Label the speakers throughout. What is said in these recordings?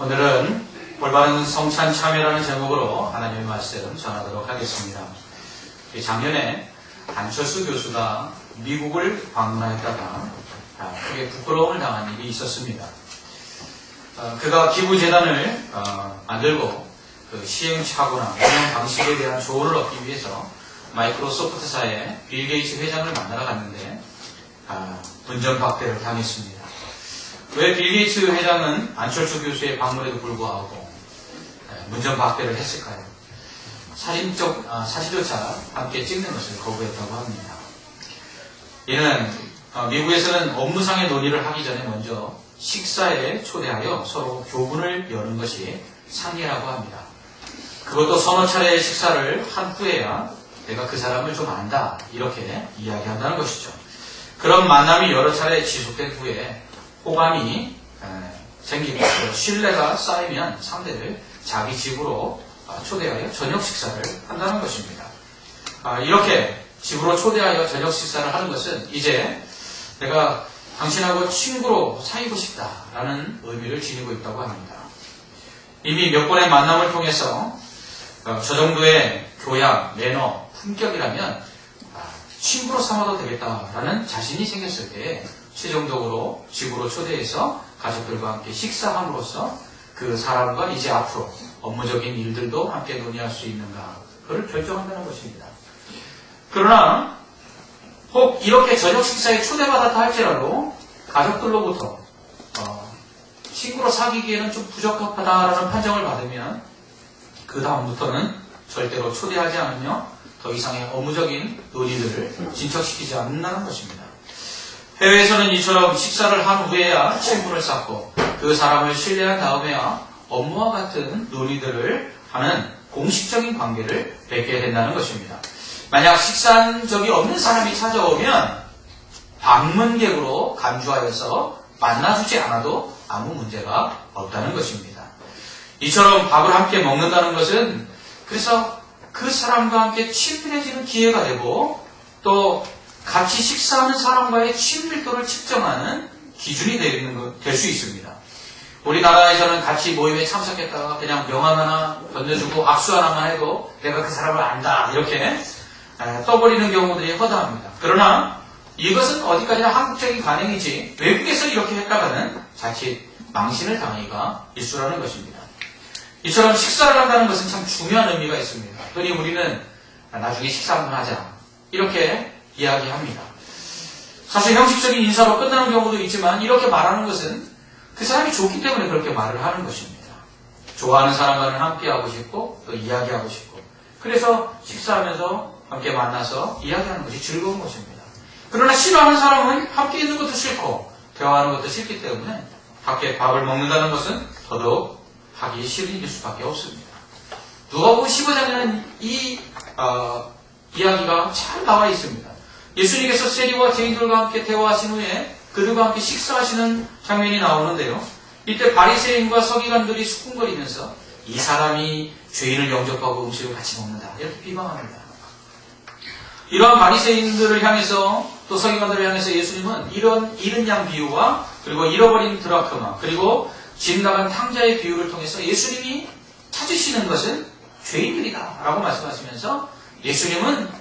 Speaker 1: 오늘은 올바른 성찬 참여라는 제목으로 하나님의 말씀 전하도록 하겠습니다. 작년에 안철수 교수가 미국을 방문했다가 크게 부끄러움을 당한 일이 있었습니다. 그가 기부재단을 만들고 그 시행착오나 운영 방식에 대한 조언을 얻기 위해서 마이크로소프트사의 빌 게이츠 회장을 만나러 갔는데 문전박대를 당했습니다. 왜 빌 게이츠 회장은 안철수 교수의 방문에도 불구하고 문전박대를 했을까요? 사진조차 함께 찍는 것을 거부했다고 합니다. 이는 미국에서는 업무상의 논의를 하기 전에 먼저 식사에 초대하여 서로 교분을 여는 것이 상례라고 합니다. 그것도 서너 차례의 식사를 한 후에야 내가 그 사람을 좀 안다 이렇게 이야기한다는 것이죠. 그런 만남이 여러 차례 지속된 후에 호감이 생기고 신뢰가 쌓이면 상대를 자기 집으로 초대하여 저녁 식사를 한다는 것입니다. 이렇게 집으로 초대하여 저녁 식사를 하는 것은 이제 내가 당신하고 친구로 사귀고 싶다라는 의미를 지니고 있다고 합니다. 이미 몇 번의 만남을 통해서 저 정도의 교양, 매너, 품격이라면 친구로 삼아도 되겠다라는 자신이 생겼을 때 최종적으로 집으로 초대해서 가족들과 함께 식사함으로써 그 사람과 이제 앞으로 업무적인 일들도 함께 논의할 수 있는가 그걸 결정한다는 것입니다. 그러나 혹 이렇게 저녁 식사에 초대받았다 할지라도 가족들로부터 친구로 사귀기에는 좀 부적합하다라는 판정을 받으면 그 다음부터는 절대로 초대하지 않으며 더 이상의 업무적인 논의들을 진척시키지 않는다는 것입니다. 해외에서는 이처럼 식사를 한 후에야 친분을 쌓고 그 사람을 신뢰한 다음에야 업무와 같은 논의들을 하는 공식적인 관계를 맺게 된다는 것입니다. 만약 식사한 적이 없는 사람이 찾아오면 방문객으로 간주하여서 만나주지 않아도 아무 문제가 없다는 것입니다. 이처럼 밥을 함께 먹는다는 것은 그래서 그 사람과 함께 친밀해지는 기회가 되고 또 같이 식사하는 사람과의 친밀도를 측정하는 기준이 될 수 있습니다. 우리나라에서는 같이 모임에 참석했다가 그냥 명함 하나 건네주고 악수 하나만 해도 내가 그 사람을 안다 이렇게 떠버리는 경우들이 허다합니다. 그러나 이것은 어디까지나 한국적인 관행이지 외국에서 이렇게 했다가는 자칫 망신을 당하기가 일쑤라는 것입니다. 이처럼 식사를 한다는 것은 참 중요한 의미가 있습니다. 그러니 우리는 나중에 식사 한번 하자 이렇게 이야기합니다. 사실 형식적인 인사로 끝나는 경우도 있지만 이렇게 말하는 것은 그 사람이 좋기 때문에 그렇게 말을 하는 것입니다. 좋아하는 사람과는 함께하고 싶고 또 이야기하고 싶고 그래서 식사하면서 함께 만나서 이야기하는 것이 즐거운 것입니다. 그러나 싫어하는 사람은 함께 있는 것도 싫고 대화하는 것도 싫기 때문에 밖에 밥을 먹는다는 것은 더더욱 하기 싫은 일일 수밖에 없습니다. 누가복음 15장에는 이 이야기가 잘 나와 있습니다. 예수님께서 세리와 죄인들과 함께 대화하신 후에 그들과 함께 식사하시는 장면이 나오는데요. 이때 바리새인과 서기관들이 수군거리면서 이 사람이 죄인을 영접하고 음식을 같이 먹는다 이렇게 비방합니다. 이러한 바리새인들을 향해서 또 서기관들을 향해서 예수님은 이런 잃은 양 비유와 그리고 잃어버린 드라크마 그리고 집 나간 탕자의 비유를 통해서 예수님이 찾으시는 것은 죄인들이다 라고 말씀하시면서 예수님은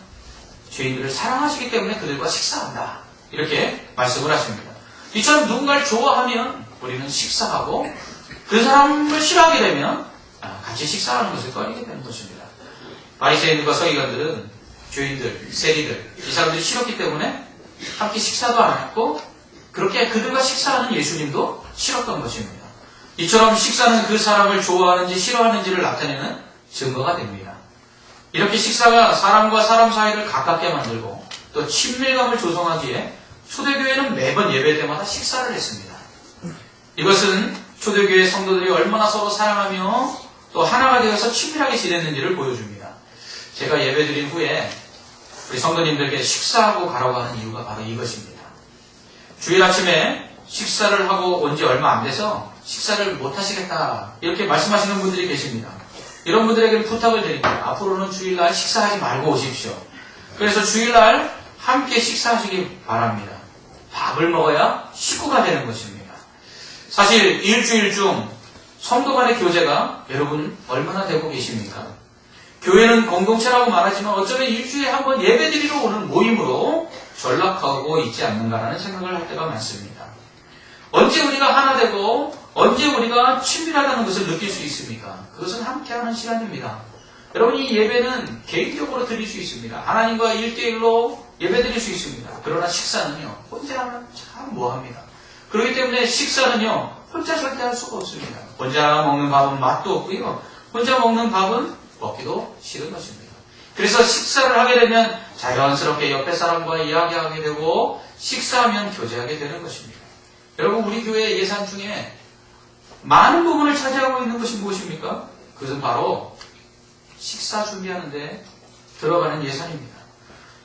Speaker 1: 죄인들을 사랑하시기 때문에 그들과 식사한다 이렇게 말씀을 하십니다. 이처럼 누군가를 좋아하면 우리는 식사하고 그 사람을 싫어하게 되면 같이 식사하는 것을 꺼리게 되는 것입니다. 바리새인들과 서기관들은 죄인들, 세리들 이 사람들이 싫었기 때문에 함께 식사도 안 했고 그렇게 그들과 식사하는 예수님도 싫었던 것입니다. 이처럼 식사는 그 사람을 좋아하는지 싫어하는지를 나타내는 증거가 됩니다. 이렇게 식사가 사람과 사람 사이를 가깝게 만들고 또 친밀감을 조성하기에 초대교회는 매번 예배 때마다 식사를 했습니다. 이것은 초대교회 성도들이 얼마나 서로 사랑하며 또 하나가 되어서 친밀하게 지냈는지를 보여줍니다. 제가 예배드린 후에 우리 성도님들께 식사하고 가라고 하는 이유가 바로 이것입니다. 주일 아침에 식사를 하고 온 지 얼마 안 돼서 식사를 못 하시겠다 이렇게 말씀하시는 분들이 계십니다. 이런 분들에게는 부탁을 드립니다. 앞으로는 주일날 식사하지 말고 오십시오. 그래서 주일날 함께 식사하시기 바랍니다. 밥을 먹어야 식구가 되는 것입니다. 사실 일주일 중 성도 간의 교제가 여러분 얼마나 되고 계십니까? 교회는 공동체라고 말하지만 어쩌면 일주일에 한 번 예배드리러 오는 모임으로 전락하고 있지 않는가라는 생각을 할 때가 많습니다. 언제 우리가 하나 되고 언제 우리가 친밀하다는 것을 느낄 수 있습니까? 그것은 함께하는 시간입니다. 여러분, 이 예배는 개인적으로 드릴 수 있습니다. 하나님과 1대1로 예배 드릴 수 있습니다. 그러나 식사는요, 혼자 하면 참 뭐합니다. 그렇기 때문에 식사는요, 혼자 절대 할 수가 없습니다. 혼자 먹는 밥은 맛도 없고요, 혼자 먹는 밥은 먹기도 싫은 것입니다. 그래서 식사를 하게 되면 자연스럽게 옆에 사람과 이야기하게 되고 식사하면 교제하게 되는 것입니다. 여러분, 우리 교회 예산 중에 많은 부분을 차지하고 있는 것이 무엇입니까? 그것은 바로 식사 준비하는데 들어가는 예산입니다.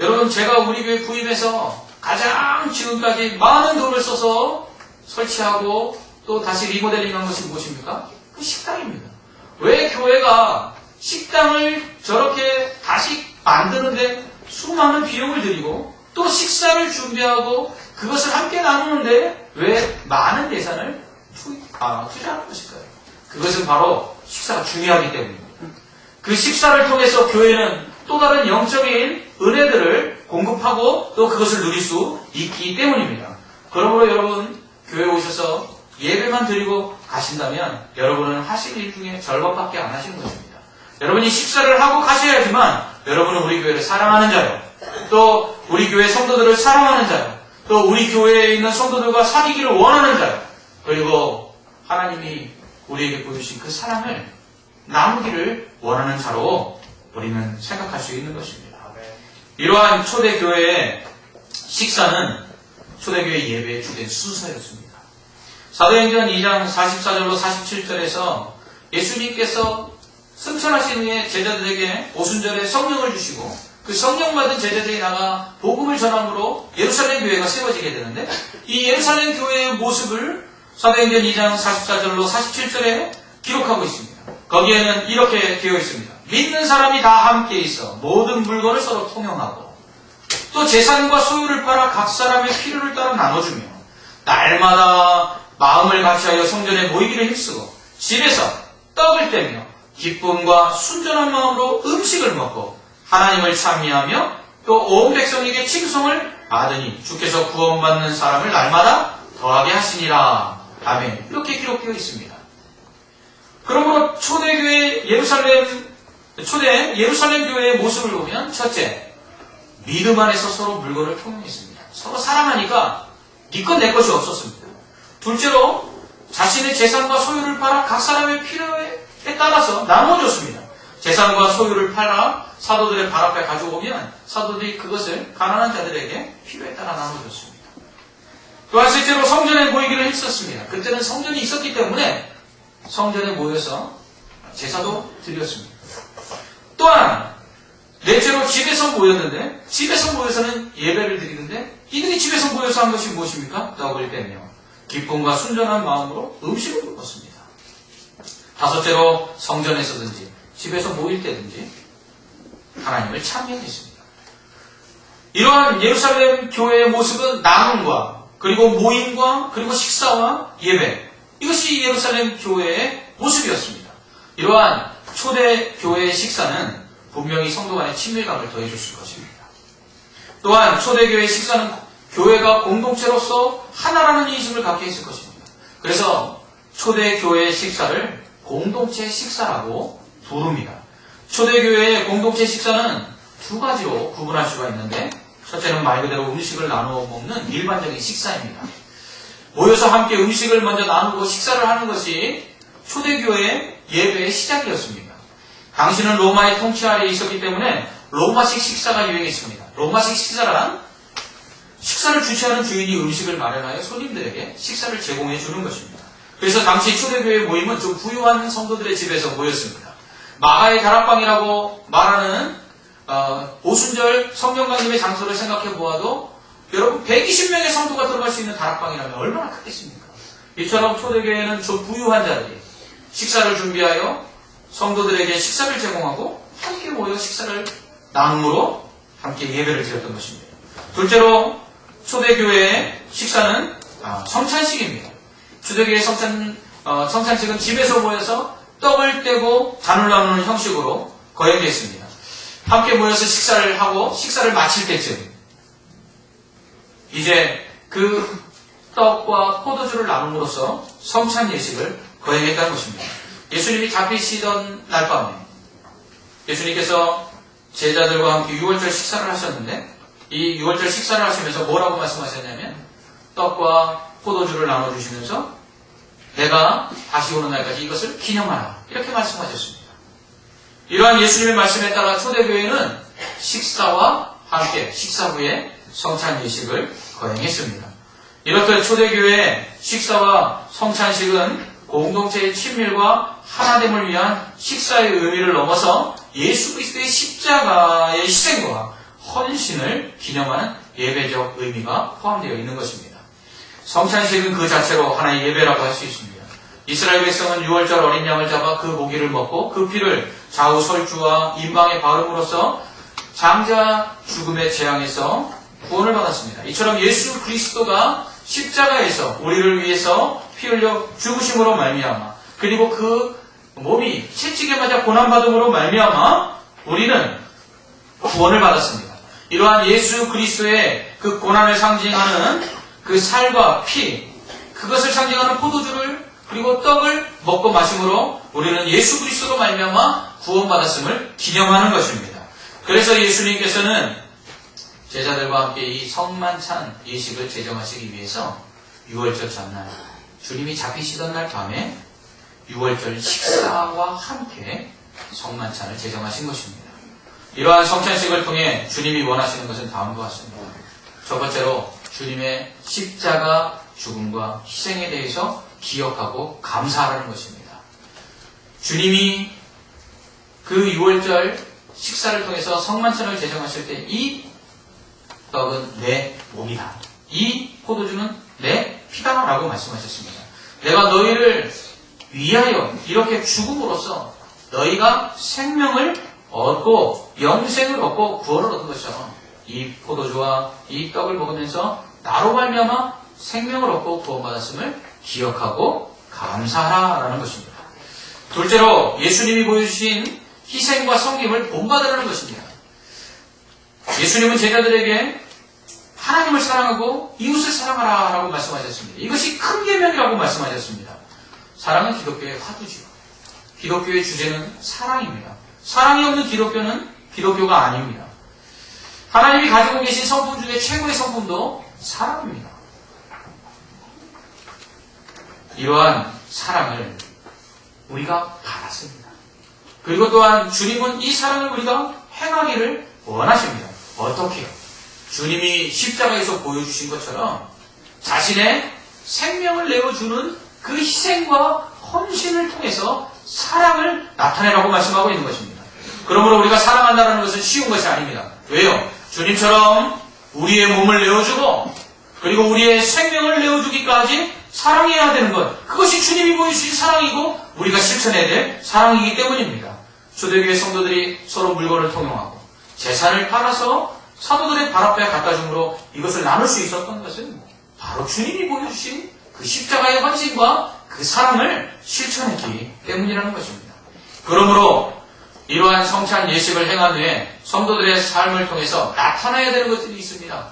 Speaker 1: 여러분, 제가 우리 교회 부임해서 가장 지금까지 많은 돈을 써서 설치하고 또 다시 리모델링한 것이 무엇입니까? 그 식당입니다. 왜 교회가 식당을 저렇게 다시 만드는데 수많은 비용을 들이고 또 식사를 준비하고 그것을 함께 나누는데 왜 많은 예산을 투자하는 것일까요? 그것은 바로 식사가 중요하기 때문입니다. 그 식사를 통해서 교회는 또 다른 영적인 은혜들을 공급하고 또 그것을 누릴 수 있기 때문입니다. 그러므로 여러분, 교회에 오셔서 예배만 드리고 가신다면 여러분은 하실 일 중에 절반밖에 안 하시는 것입니다. 여러분이 식사를 하고 가셔야지만 여러분은 우리 교회를 사랑하는 자요, 또 우리 교회 성도들을 사랑하는 자요, 또 우리 교회에 있는 성도들과 사귀기를 원하는 자요, 그리고 하나님이 우리에게 보여주신 그 사랑을 나누기를 원하는 자로 우리는 생각할 수 있는 것입니다. 이러한 초대교회의 식사는 초대교회 예배의 주된 순서였습니다. 사도행전 2장 44절로 47절에서 예수님께서 승천하신 후에 제자들에게 오순절에 성령을 주시고 그 성령 받은 제자들이 나가 복음을 전함으로 예루살렘 교회가 세워지게 되는데, 이 예루살렘 교회의 모습을 사도행전 2장 44절로 47절에 기록하고 있습니다. 거기에는 이렇게 되어 있습니다. 믿는 사람이 다 함께 있어 모든 물건을 서로 통용하고 또 재산과 소유를 팔아 각 사람의 필요를 따라 나눠주며 날마다 마음을 같이하여 성전에 모이기를 힘쓰고 집에서 떡을 떼며 기쁨과 순전한 마음으로 음식을 먹고 하나님을 찬미하며 또 온 백성에게 칭송을 받으니 주께서 구원받는 사람을 날마다 더하게 하시니라. 아멘. 이렇게 기록되어 있습니다. 그러므로 초대 예루살렘 교회의 모습을 보면, 첫째, 믿음 안에서 서로 물건을 통용했습니다. 서로 사랑하니까 네 것 내 것이 없었습니다. 둘째로 자신의 재산과 소유를 팔아 각 사람의 필요에 따라서 나누어줬습니다. 재산과 소유를 팔아 사도들의 발 앞에 가져오면 사도들이 그것을 가난한 자들에게 필요에 따라 나눠줬습니다. 또한 셋째로 성전에 모이기를 했었습니다. 그때는 성전이 있었기 때문에 성전에 모여서 제사도 드렸습니다. 또한 넷째로 집에서 모였는데, 집에서 모여서는 예배를 드리는데 이들이 집에서 모여서 한 것이 무엇입니까? 떡을 떼며 기쁨과 순전한 마음으로 음식을 먹었습니다. 다섯째로 성전에서든지 집에서 모일 때든지 하나님을 찬양했습니다. 이러한 예루살렘 교회의 모습은 나눔과 그리고 모임과 그리고 식사와 예배, 이것이 예루살렘 교회의 모습이었습니다. 이러한 초대 교회의 식사는 분명히 성도 간의 친밀감을 더해줬을 것입니다. 또한 초대 교회의 식사는 교회가 공동체로서 하나라는 인식을 갖게 했을 것입니다. 그래서 초대 교회의 식사를 공동체 식사라고 부릅니다. 초대 교회의 공동체 식사는 두 가지로 구분할 수가 있는데, 첫째는 말 그대로 음식을 나누어 먹는 일반적인 식사입니다. 모여서 함께 음식을 먼저 나누고 식사를 하는 것이 초대교회의 예배의 시작이었습니다. 당시는 로마의 통치 아래에 있었기 때문에 로마식 식사가 유행했습니다. 로마식 식사란 식사를 주최하는 주인이 음식을 마련하여 손님들에게 식사를 제공해 주는 것입니다. 그래서 당시 초대교회 모임은 좀 부유한 성도들의 집에서 모였습니다. 마가의 다락방이라고 말하는 오순절 성령 강림의 장소를 생각해 보아도 여러분 120명의 성도가 들어갈 수 있는 다락방이라면 얼마나 크겠습니까? 이처럼 초대교회는 좀 부유한 자들이 식사를 준비하여 성도들에게 식사를 제공하고 함께 모여 식사를 나눔으로 함께 예배를 드렸던 것입니다. 둘째로 초대교회의 식사는 성찬식입니다. 초대교회 성찬 성찬식은 집에서 모여서 떡을 떼고 잔을 나누는 형식으로 거행되었습니다. 함께 모여서 식사를 하고 식사를 마칠 때쯤 이제 그 떡과 포도주를 나눔으로써 성찬 예식을 거행했다는 것입니다. 예수님이 잡히시던 날 밤에 예수님께서 제자들과 함께 유월절 식사를 하셨는데 이 유월절 식사를 하시면서 뭐라고 말씀하셨냐면 떡과 포도주를 나눠주시면서 내가 다시 오는 날까지 이것을 기념하라 이렇게 말씀하셨습니다. 이러한 예수님의 말씀에 따라 초대교회는 식사와 함께 식사 후에 성찬 예식을 거행했습니다. 이렇듯 초대교회의 식사와 성찬식은 공동체의 친밀과 하나됨을 위한 식사의 의미를 넘어서 예수 그리스도의 십자가의 희생과 헌신을 기념하는 예배적 의미가 포함되어 있는 것입니다. 성찬식은 그 자체로 하나의 예배라고 할 수 있습니다. 이스라엘 백성은 유월절 어린 양을 잡아 그 고기를 먹고 그 피를 좌우 설주와 임방에 바름으로써 장자 죽음의 재앙에서 구원을 받았습니다. 이처럼 예수 그리스도가 십자가에서 우리를 위해서 피 흘려 죽으심으로 말미암아 그리고 그 몸이 채찍에 맞아 고난받음으로 말미암아 우리는 구원을 받았습니다. 이러한 예수 그리스도의 그 고난을 상징하는 그 살과 피, 그것을 상징하는 포도주를 그리고 떡을 먹고 마심으로 우리는 예수 그리스도로 말미암아 구원받았음을 기념하는 것입니다. 그래서 예수님께서는 제자들과 함께 이 성만찬 예식을 제정하시기 위해서 유월절 전날 주님이 잡히시던 날 밤에 유월절 식사와 함께 성만찬을 제정하신 것입니다. 이러한 성찬식을 통해 주님이 원하시는 것은 다음과 같습니다. 첫 번째로 주님의 십자가 죽음과 희생에 대해서 기억하고 감사하라는 것입니다. 주님이 그 유월절 식사를 통해서 성만찬을 제정하실 때 이 떡은 내 몸이다. 이 포도주는 내 피다 라고 말씀하셨습니다. 내가 너희를 위하여 이렇게 죽음으로써 너희가 생명을 얻고 영생을 얻고 구원을 얻은 것처럼 이 포도주와 이 떡을 먹으면서 나로 말미암아 생명을 얻고 구원받았음을 기억하고 감사하라라는 것입니다. 둘째로 예수님이 보여주신 희생과 섬김을 본받으라는 것입니다. 예수님은 제자들에게 하나님을 사랑하고 이웃을 사랑하라 라고 말씀하셨습니다. 이것이 큰 계명이라고 말씀하셨습니다. 사랑은 기독교의 화두지요. 기독교의 주제는 사랑입니다. 사랑이 없는 기독교는 기독교가 아닙니다. 하나님이 가지고 계신 성품 중에 최고의 성품도 사랑입니다. 이러한 사랑을 우리가 받았습니다. 그리고 또한 주님은 이 사랑을 우리가 행하기를 원하십니다. 어떻게요? 주님이 십자가에서 보여주신 것처럼 자신의 생명을 내어주는 그 희생과 헌신을 통해서 사랑을 나타내라고 말씀하고 있는 것입니다. 그러므로 우리가 사랑한다는 것은 쉬운 것이 아닙니다. 왜요? 주님처럼 우리의 몸을 내어주고 그리고 우리의 생명을 내어주기까지 사랑해야 되는 것, 그것이 주님이 보여주신 사랑이고 우리가 실천해야 될 사랑이기 때문입니다. 초대교회 성도들이 서로 물건을 통용하고 재산을 팔아서 사도들의 발 앞에 갖다 줌으로 이것을 나눌 수 있었던 것은 바로 주님이 보여주신 그 십자가의 헌신과 그 사랑을 실천했기 때문이라는 것입니다. 그러므로 이러한 성찬 예식을 행한 후에 성도들의 삶을 통해서 나타나야 되는 것들이 있습니다.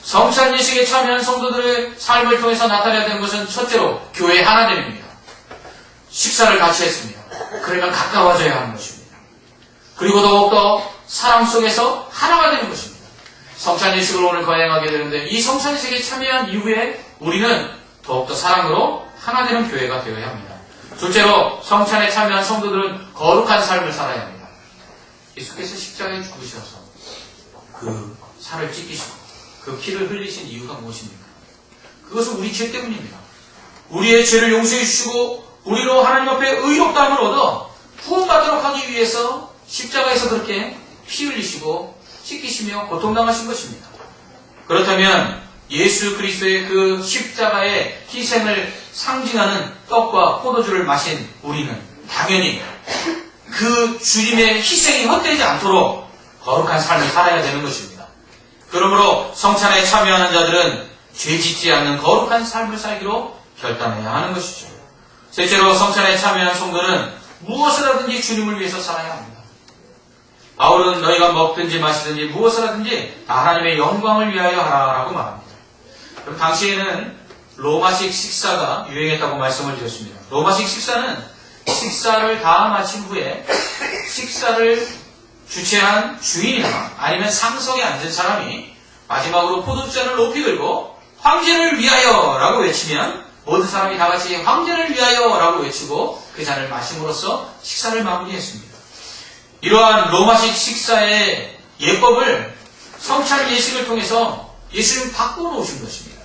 Speaker 1: 성찬 예식에 참여한 성도들의 삶을 통해서 나타나야 되는 것은 첫째로 교회 하나됨입니다. 식사를 같이 했습니다. 그러면 가까워져야 하는 것입니다. 그리고 더욱더 사랑 속에서 하나가 되는 것입니다. 성찬 예식을 오늘 거행하게 되는데 이 성찬 예식에 참여한 이후에 우리는 더욱더 사랑으로 하나 되는 교회가 되어야 합니다. 둘째로 성찬에 참여한 성도들은 거룩한 삶을 살아야 합니다. 예수께서 십자가에 죽으셔서 그 살을 찢기시고 그 피를 흘리신 이유가 무엇입니까? 그것은 우리 죄 때문입니다. 우리의 죄를 용서해 주시고 우리로 하나님 앞에 의롭다함을 얻어 구원받도록 하기 위해서 십자가에서 그렇게 피 흘리시고 찢기시며 고통당하신 것입니다. 그렇다면 예수 그리스도의 그 십자가의 희생을 상징하는 떡과 포도주를 마신 우리는 당연히 그 주님의 희생이 헛되지 않도록 거룩한 삶을 살아야 되는 것입니다. 그러므로 성찬에 참여하는 자들은 죄 짓지 않는 거룩한 삶을 살기로 결단해야 하는 것이죠. 셋째로 성찬에 참여한 성도는 무엇을 하든지 주님을 위해서 살아야 합니다. 바울은 너희가 먹든지 마시든지 무엇을 하든지 다 하나님의 영광을 위하여 하라라고 말합니다. 그럼 당시에는 로마식 식사가 유행했다고 말씀을 드렸습니다. 로마식 식사는 식사를 다 마친 후에 식사를 주최한 주인이나 아니면 상석에 앉은 사람이 마지막으로 포도주잔을 높이 들고 황제를 위하여 라고 외치면 모든 사람이 다 같이 황제를 위하여 라고 외치고 그 잔을 마심으로써 식사를 마무리했습니다. 이러한 로마식 식사의 예법을 성찬 예식을 통해서 예수님 바꿔놓으신 것입니다.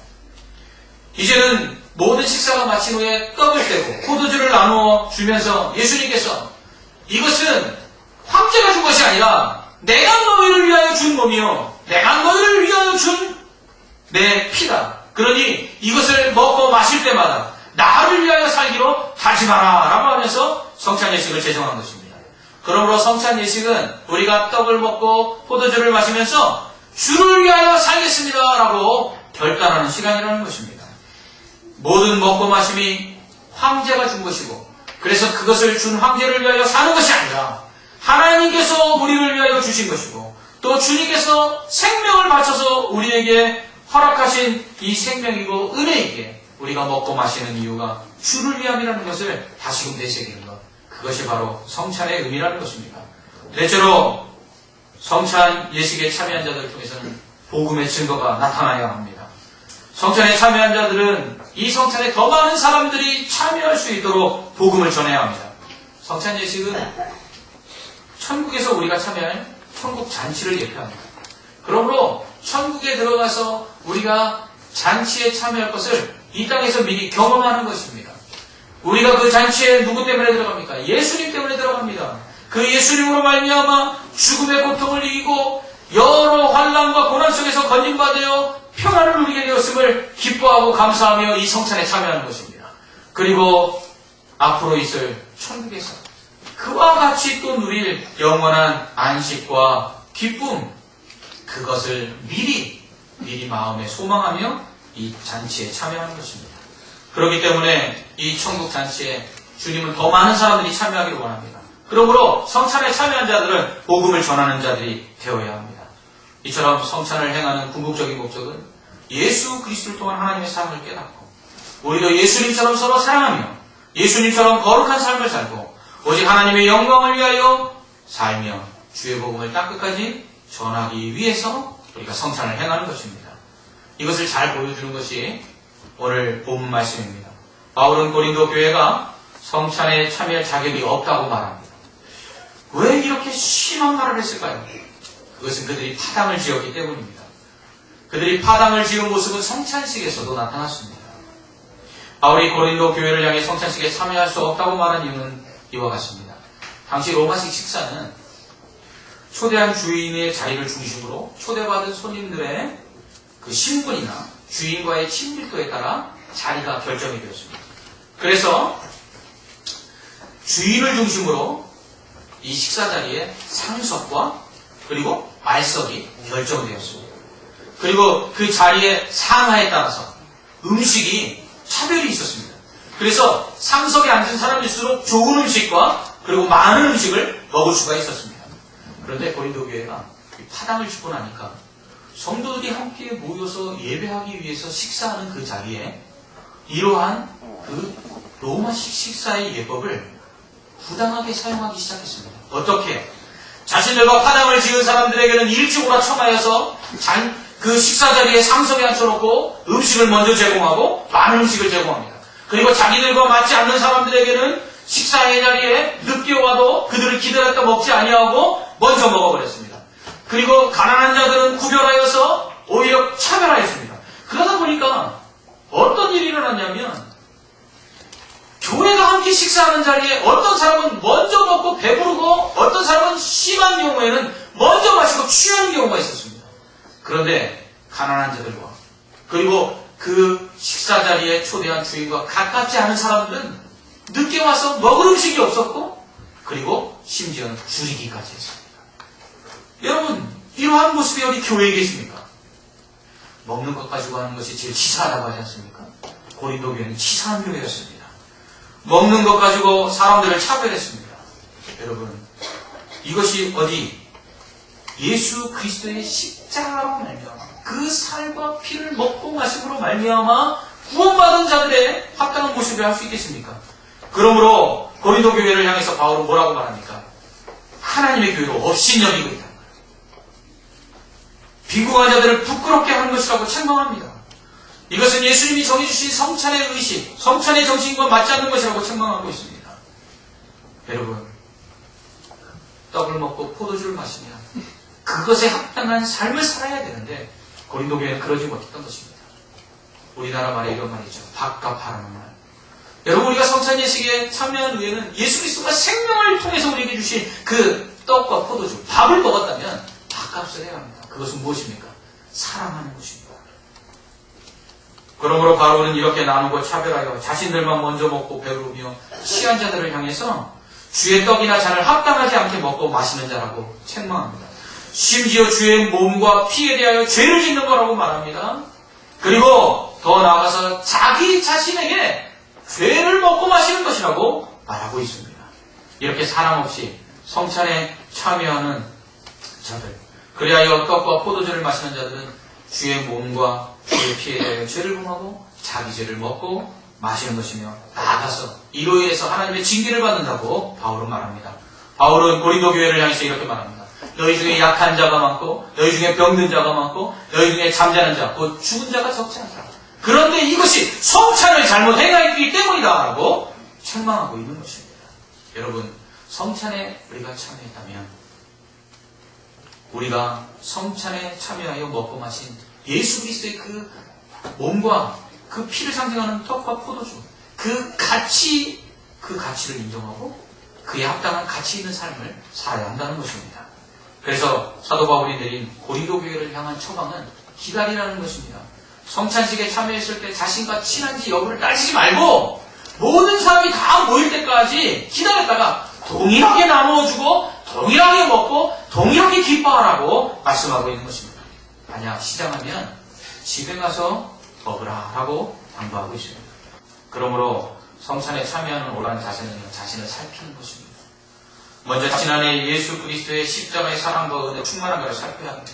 Speaker 1: 이제는 모든 식사가 마친 후에 떡을 떼고 포도주를 나누어 주면서 예수님께서 이것은 황제가 준 것이 아니라 내가 너희를 위하여 준 몸이요 내가 너희를 위하여 준 내 피다. 그러니 이것을 먹고 마실 때마다 나를 위하여 살기로 다짐하라 라고 하면서 성찬 예식을 제정한 것입니다. 그러므로 성찬 예식은 우리가 떡을 먹고 포도주를 마시면서 주를 위하여 살겠습니다 라고 결단하는 시간이라는 것입니다. 모든 먹고 마심이 황제가 준 것이고 그래서 그것을 준 황제를 위하여 사는 것이 아니라 하나님께서 우리를 위하여 주신 것이고 또 주님께서 생명을 바쳐서 우리에게 허락하신 이 생명이고 은혜이기에 우리가 먹고 마시는 이유가 주를 위함이라는 것을 다시금 되새기는 것. 그것이 바로 성찬의 의미라는 것입니다. 넷째로 성찬 예식에 참여한 자들을 통해서는 복음의 증거가 나타나야 합니다. 성찬에 참여한 자들은 이 성찬에 더 많은 사람들이 참여할 수 있도록 복음을 전해야 합니다. 성찬 예식은 천국에서 우리가 참여할 천국 잔치를 예표합니다. 그러므로 천국에 들어가서 우리가 잔치에 참여할 것을 이 땅에서 미리 경험하는 것입니다. 우리가 그 잔치에 누구 때문에 들어갑니까? 예수님 때문에 들어갑니다. 그 예수님으로 말미암아 죽음의 고통을 이기고 여러 환난과 고난 속에서 건진받아 평안을 누리게 되었음을 기뻐하고 감사하며 이 성찬에 참여하는 것입니다. 그리고 앞으로 있을 천국에서 그와 같이 또 누릴 영원한 안식과 기쁨, 그것을 미리 마음에 소망하며 이 잔치에 참여하는 것입니다. 그렇기 때문에 이 천국 잔치에 주님은 더 많은 사람들이 참여하기를 원합니다. 그러므로 성찬에 참여한 자들은 복음을 전하는 자들이 되어야 합니다. 이처럼 성찬을 행하는 궁극적인 목적은 예수 그리스도를 통한 하나님의 삶을 깨닫고 우리도 예수님처럼 서로 사랑하며 예수님처럼 거룩한 삶을 살고 오직 하나님의 영광을 위하여 살며 주의 복음을 땅끝까지 전하기 위해서 우리가 성찬을 행하는 것입니다. 이것을 잘 보여주는 것이 오늘 본문 말씀입니다. 바울은 고린도 교회가 성찬에 참여할 자격이 없다고 말합니다. 왜 이렇게 심한 말을 했을까요? 그것은 그들이 파당을 지었기 때문입니다. 그들이 파당을 지은 모습은 성찬식에서도 나타났습니다. 바울이 고린도 교회를 향해 성찬식에 참여할 수 없다고 말한 이유는 이와 같습니다. 당시 로마식 식사는 초대한 주인의 자리를 중심으로 초대받은 손님들의 그 신분이나 주인과의 친밀도에 따라 자리가 결정이 되었습니다. 그래서 주인을 중심으로 이 식사 자리에 상석과 그리고 말석이 결정되었습니다. 그리고 그 자리의 상하에 따라서 음식이 차별이 있었습니다. 그래서 상석에 앉은 사람일수록 좋은 음식과 그리고 많은 음식을 먹을 수가 있었습니다. 그런데 고린도 교회가 파당을 짓고 나니까 성도들이 함께 모여서 예배하기 위해서 식사하는 그 자리에 이러한 그 로마식 식사의 예법을 부당하게 사용하기 시작했습니다. 어떻게? 자신들과 파당을 지은 사람들에게는 일찍 오라 청하여서 그 식사 자리에 상석에 앉혀놓고 음식을 먼저 제공하고 많은 음식을 제공합니다. 그리고 자기들과 맞지 않는 사람들에게는 식사의 자리에 늦게 와도 그들을 기다렸다 먹지 아니하고 먼저 먹어버렸습니다. 그리고 가난한 자들은 구별하여서 오히려 차별하였습니다. 그러다 보니까 어떤 일이 일어났냐면 교회가 함께 식사하는 자리에 어떤 사람은 먼저 먹고 배부르고 어떤 사람은 심한 경우에는 먼저 마시고 취하는 경우가 있었습니다. 그런데 가난한 자들과 그리고 그 식사 자리에 초대한 주인과 가깝지 않은 사람들은 늦게 와서 먹을 음식이 없었고 그리고 심지어는 줄이기까지 했습니다. 여러분, 이러한 모습이 어디 교회에 계십니까? 먹는 것 가지고 하는 것이 제일 치사하다고 하지 않습니까? 고린도 교회는 치사한 교회였습니다. 먹는 것 가지고 사람들을 차별했습니다. 여러분, 이것이 어디? 예수 그리스도의 십자가로 말미암아 그 살과 피를 먹고 마심으로 말미암아 구원받은 자들의 합당한 모습을 할 수 있겠습니까? 그러므로 고린도 교회를 향해서 바울은 뭐라고 말합니까? 하나님의 교회로 업신여기고 있다. 빈궁한 자들을 부끄럽게 하는 것이라고 책망합니다. 이것은 예수님이 정해주신 성찬의 의식, 성찬의 정신과 맞지 않는 것이라고 책망하고 있습니다. 여러분, 떡을 먹고 포도주를 마시면 그것에 합당한 삶을 살아야 되는데 고린도 교회는 그러지 못했던 것입니다. 우리나라 말에 이런 말이죠. 밥과 파라는 말. 여러분, 우리가 성찬 예식에 참여한 후에는 예수 그리스도가 생명을 통해서 우리에게 주신 그 떡과 포도주, 밥을 먹었다면 밥값을 해야 합니다. 그것은 무엇입니까? 사랑하는 것입니다. 그러므로 바울은 이렇게 나누고 차별하여 자신들만 먼저 먹고 배부르며 취한 자들을 향해서 주의 떡이나 잔을 합당하지 않게 먹고 마시는 자라고 책망합니다. 심지어 주의 몸과 피에 대하여 죄를 짓는 거라고 말합니다. 그리고 더 나아가서 자기 자신에게 죄를 먹고 마시는 것이라고 말하고 있습니다. 이렇게 사랑 없이 성찬에 참여하는 자들, 그리하여 떡과 포도주를 마시는 자들은 주의 몸과 주의 피에 대하여 죄를 범하고 자기 죄를 먹고 마시는 것이며 나아가서 이로 인해서 하나님의 징계를 받는다고 바울은 말합니다. 바울은 고린도 교회를 향해서 이렇게 말합니다. 너희 중에 약한 자가 많고 너희 중에 병든 자가 많고 너희 중에 잠자는 자, 곧 죽은 자가 적지 않다. 그런데 이것이 성찬을 잘못 행하였기 때문이다 라고 책망하고 있는 것입니다. 여러분, 성찬에 우리가 참여했다면 우리가 성찬에 참여하여 먹고 마신 예수 그리스도의 그 몸과 그 피를 상징하는 떡과 포도주, 그 가치를 인정하고 그에 합당한 가치 있는 삶을 살아야 한다는 것입니다. 그래서 사도 바울이 내린 고린도 교회를 향한 처방은 기다리라는 것입니다. 성찬식에 참여했을 때 자신과 친한지 여부를 따지지 말고 모든 사람이 다 모일 때까지 기다렸다가 동일하게 나누어주고 동일하게 먹고 동일하게 기뻐하라고 말씀하고 있는 것입니다. 만약 시장하면 집에 가서 먹으라 라고 당부하고 있습니다. 그러므로 성찬에 참여하는 올바른 자세는 자신을 살피는 것입니다. 먼저 지난해 예수 그리스도의 십자가의 사랑과 은혜 충만한 것을 살펴야 합니다.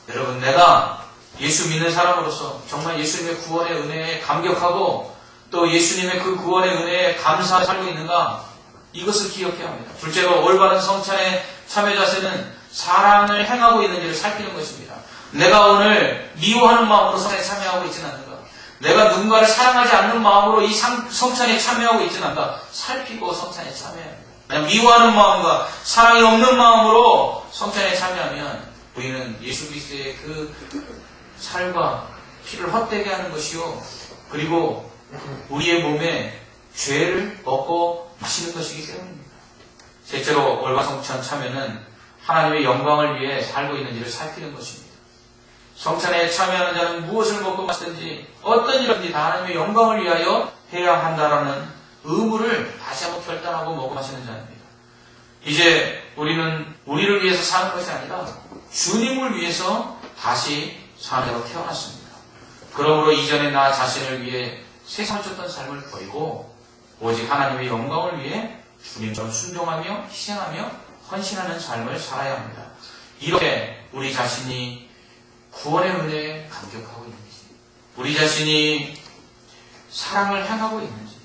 Speaker 1: 여러분, 내가 예수 믿는 사람으로서 정말 예수님의 구원의 은혜에 감격하고 또 예수님의 그 구원의 은혜에 감사하며 살고 있는가? 이것을 기억해야 합니다. 둘째로 올바른 성찬의 참여 자세는 사랑을 행하고 있는지를 살피는 것입니다. 내가 오늘 미워하는 마음으로 성찬에 참여하고 있지는 않는가? 내가 누군가를 사랑하지 않는 마음으로 이 성찬에 참여하고 있지는 않는가? 살피고 성찬에 참여해야 합니다. 그냥 미워하는 마음과 사랑이 없는 마음으로 성찬에 참여하면 우리는 예수 그리스도의 그 살과 피를 헛되게 하는 것이요, 그리고 우리의 몸에 죄를 먹고 마시는 것이기 때문입니다. 셋째로 올바른 성찬 참여는 하나님의 영광을 위해 살고 있는지를 살피는 것입니다. 성찬에 참여하는 자는 무엇을 먹고 마시든지 어떤 일이든지 다 하나님의 영광을 위하여 해야 한다라는 의무를 다시 한번 결단하고 먹고 마시는 자입니다. 이제 우리는 우리를 위해서 사는 것이 아니라 주님을 위해서 다시 사는 자로 태어났습니다. 그러므로 이전에 나 자신을 위해 세상을 쫓던 삶을 버리고 오직 하나님의 영광을 위해 주님처럼 순종하며 희생하며 헌신하는 삶을 살아야 합니다. 이렇게 우리 자신이 구원의 은혜에 감격하고 있는지, 우리 자신이 사랑을 행하고 있는지,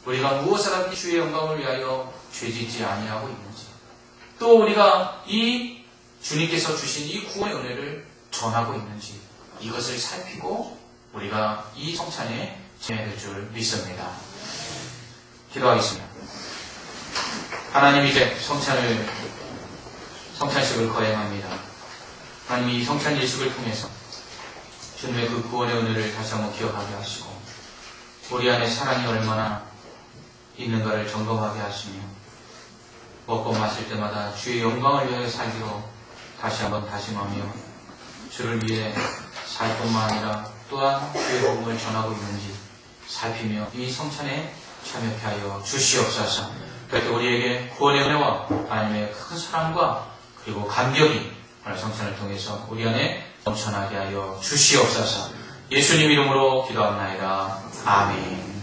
Speaker 1: 우리가 무엇을 하든지 주의 영광을 위하여 죄짓지 아니하고 있는지, 또 우리가 이 주님께서 주신 이 구원의 은혜를 전하고 있는지, 이것을 살피고 우리가 이 성찬에 참여할 줄 믿습니다. 기도하겠습니다. 하나님, 이제 성찬식을 거행합니다. 하나님, 이 성찬 예식을 통해서 주님의 그 구원의 은혜를 다시 한번 기억하게 하시고 우리 안에 사랑이 얼마나 있는가를 점검하게 하시며 먹고 마실 때마다 주의 영광을 위하여 살기로 다시 한번 다짐하며 주를 위해 살 뿐만 아니라 또한 주의 복음을 전하고 있는지 살피며 이 성찬에 참여케 하여 주시옵소서. 그렇게 우리에게 구원의 은혜와 하나님의 큰 사랑과 그리고 감격이 오늘 성찬을 통해서 우리 안에 넘쳐나게 하여 주시옵소서. 예수님 이름으로 기도합나이다. 아멘.